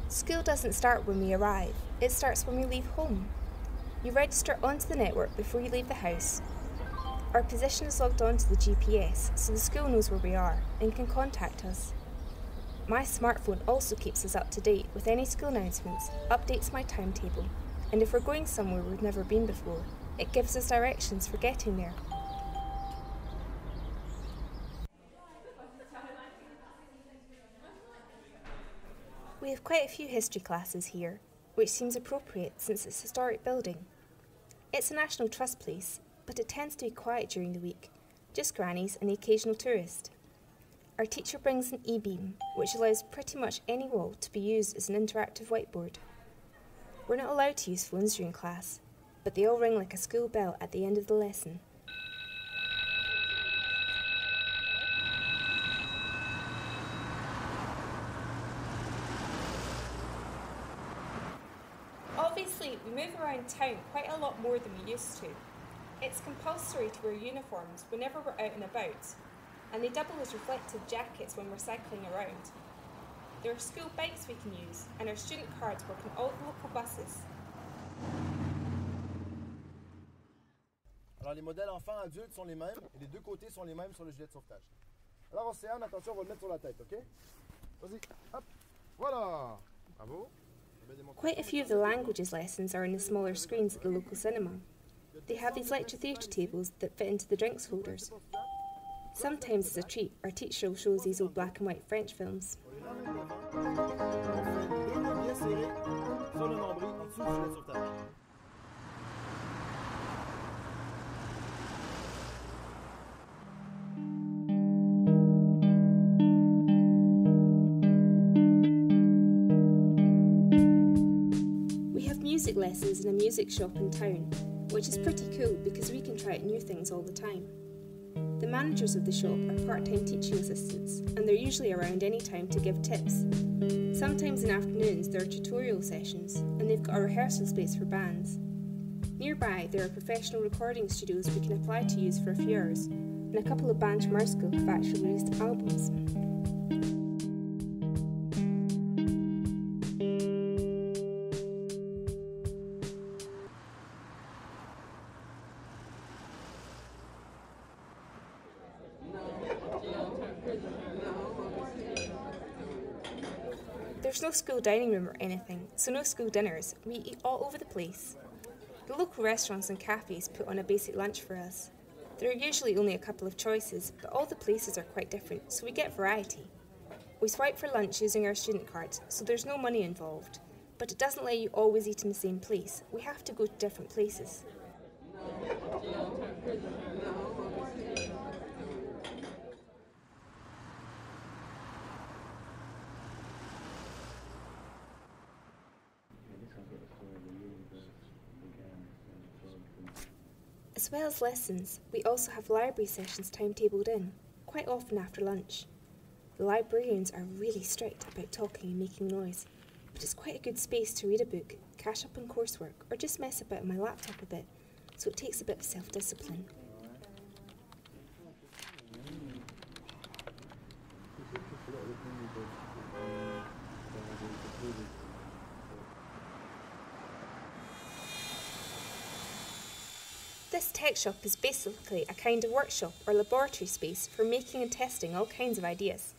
School doesn't start when we arrive, it starts when we leave home. You register onto the network before you leave the house. Our position is logged onto the GPS, so the school knows where we are and can contact us. My smartphone also keeps us up to date with any school announcements, updates my timetable, and if we're going somewhere we've never been before, it gives us directions for getting there. We have quite a few history classes here, which seems appropriate since it's a historic building. It's a National Trust place, but it tends to be quiet during the week, just grannies and the occasional tourist. Our teacher brings an e-beam, which allows pretty much any wall to be used as an interactive whiteboard. We're not allowed to use phones during class, but they all ring like a school bell at the end of the lesson. Obviously, we move around town quite a lot more than we used to. It's compulsory to wear uniforms whenever we're out and about, and they double as reflective jackets when we're cycling around. There are school bikes we can use, and our student cards work on all the local buses. Alors les modèles enfants-adultes sont les mêmes, et les deux côtés sont les mêmes sur le gilet de sauvetage. Alors Océane, attention, on va le mettre sur la tête, ok? Vas-y, hop, voilà! Bravo! Quite a few of the languages lessons are on the smaller screens at the local cinema. They have these lecture theatre tables that fit into the drinks holders. Sometimes as a treat, our teacher will show us these old black and white French films. We have music lessons in a music shop in town, which is pretty cool because we can try out new things all the time. The managers of the shop are part-time teaching assistants, and they're usually around any time to give tips. Sometimes in afternoons there are tutorial sessions, and they've got a rehearsal space for bands. Nearby there are professional recording studios we can apply to use for a few hours, and a couple of bands from our school have actually released albums. There's no school dining room or anything, so no school dinners. We eat all over the place. The local restaurants and cafes put on a basic lunch for us. There are usually only a couple of choices, but all the places are quite different, so we get variety. We swipe for lunch using our student cards, so there's no money involved. But it doesn't let you always eat in the same place. We have to go to different places. As well as lessons, we also have library sessions timetabled in, quite often after lunch. The librarians are really strict about talking and making noise, but it's quite a good space to read a book, catch up on coursework, or just mess about on my laptop a bit, so it takes a bit of self-discipline. This tech shop is basically a kind of workshop or laboratory space for making and testing all kinds of ideas.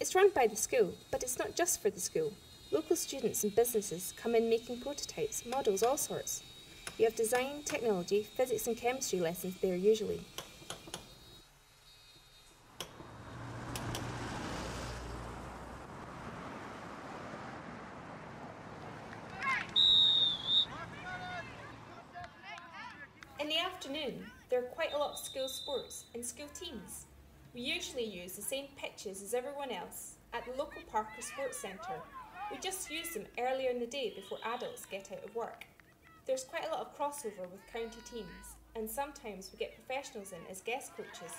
It's run by the school, but it's not just for the school. Local students and businesses come in making prototypes, models, all sorts. You have design, technology, physics and chemistry lessons there usually. In the afternoon, there are quite a lot of school sports and school teams. We usually use the same pitches as everyone else at the local park or sports centre. We just use them earlier in the day before adults get out of work. There's quite a lot of crossover with county teams, and sometimes we get professionals in as guest coaches.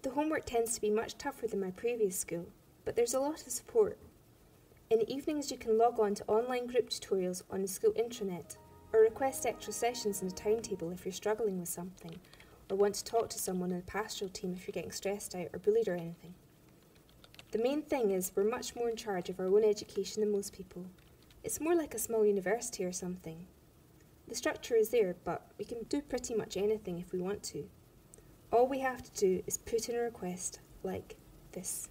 The homework tends to be much tougher than my previous school, but there's a lot of support. In the evenings you can log on to online group tutorials on the school intranet, or request extra sessions in the timetable if you're struggling with something, or want to talk to someone in the pastoral team if you're getting stressed out or bullied or anything. The main thing is we're much more in charge of our own education than most people. It's more like a small university or something. The structure is there, but we can do pretty much anything if we want to. All we have to do is put in a request like this.